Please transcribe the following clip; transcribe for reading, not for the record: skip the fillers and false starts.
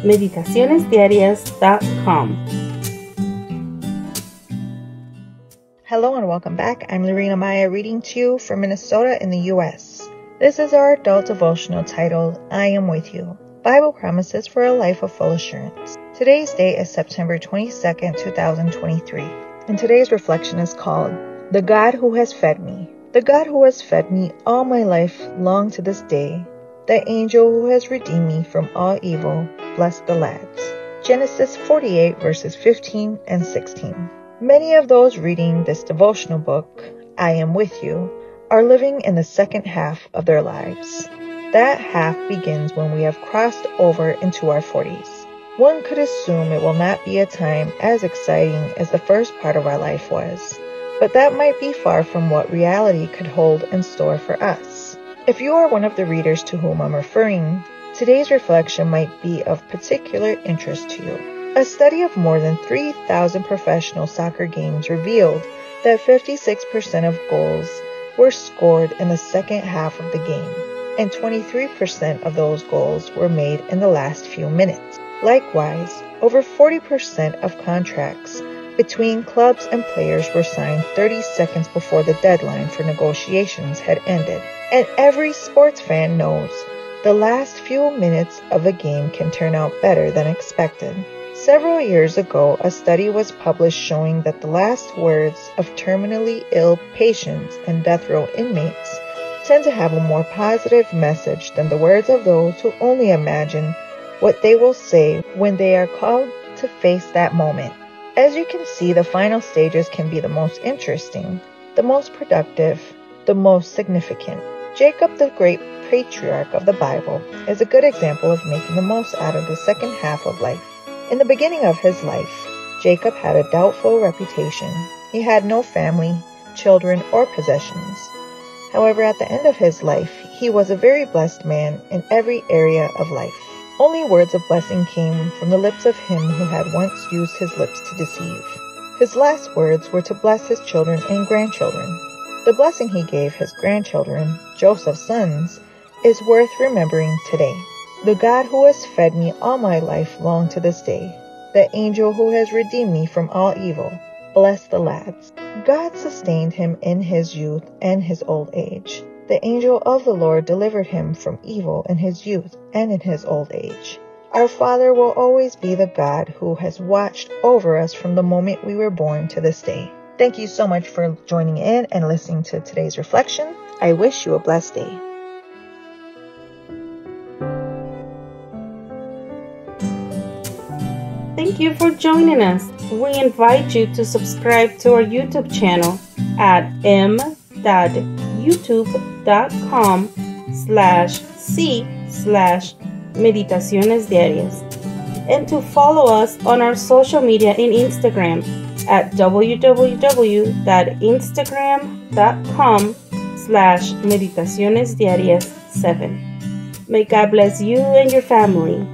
meditacionesdiarias.com. Hello and welcome back. I'm Lorena Maya reading to you from Minnesota in the U.S. This is our adult devotional titled, I Am With You, Bible Promises for a Life of Full Assurance. Today's date is September 22nd, 2023, and today's reflection is called, The God Who Has Fed Me. The God who has fed me all my life long to this day, the angel who has redeemed me from all evil, bless the lads. Genesis 48 verses 15 and 16. Many of those reading this devotional book, I Am With You, are living in the second half of their lives. That half begins when we have crossed over into our 40s. One could assume it will not be a time as exciting as the first part of our life was, but that might be far from what reality could hold in store for us. If you are one of the readers to whom I'm referring, today's reflection might be of particular interest to you. A study of more than 3,000 professional soccer games revealed that 56% of goals were scored in the second half of the game, and 23% of those goals were made in the last few minutes. Likewise, over 40% of contracts between clubs and players were signed 30 seconds before the deadline for negotiations had ended. And every sports fan knows the last few minutes of a game can turn out better than expected. Several years ago, a study was published showing that the last words of terminally ill patients and death row inmates tend to have a more positive message than the words of those who only imagine what they will say when they are called to face that moment. As you can see, the final stages can be the most interesting, the most productive, the most significant. Jacob, the great patriarch of the Bible, is a good example of making the most out of the second half of life. In the beginning of his life, Jacob had a doubtful reputation. He had no family, children, or possessions. However, at the end of his life, he was a very blessed man in every area of life. Only words of blessing came from the lips of him who had once used his lips to deceive. His last words were to bless his children and grandchildren. The blessing he gave his grandchildren, Joseph's sons, is worth remembering today. The God who has fed me all my life long to this day, the angel who has redeemed me from all evil, bless the lads. God sustained him in his youth and his old age. The angel of the Lord delivered him from evil in his youth and in his old age. Our Father will always be the God who has watched over us from the moment we were born to this day. Thank you so much for joining in and listening to today's reflection. I wish you a blessed day. Thank you for joining us. We invite you to subscribe to our YouTube channel at m.youtube.com/c/Meditaciones Diarias and to follow us on our social media in Instagram at www.instagram.com/meditacionesdiarias7. May God bless you and your family.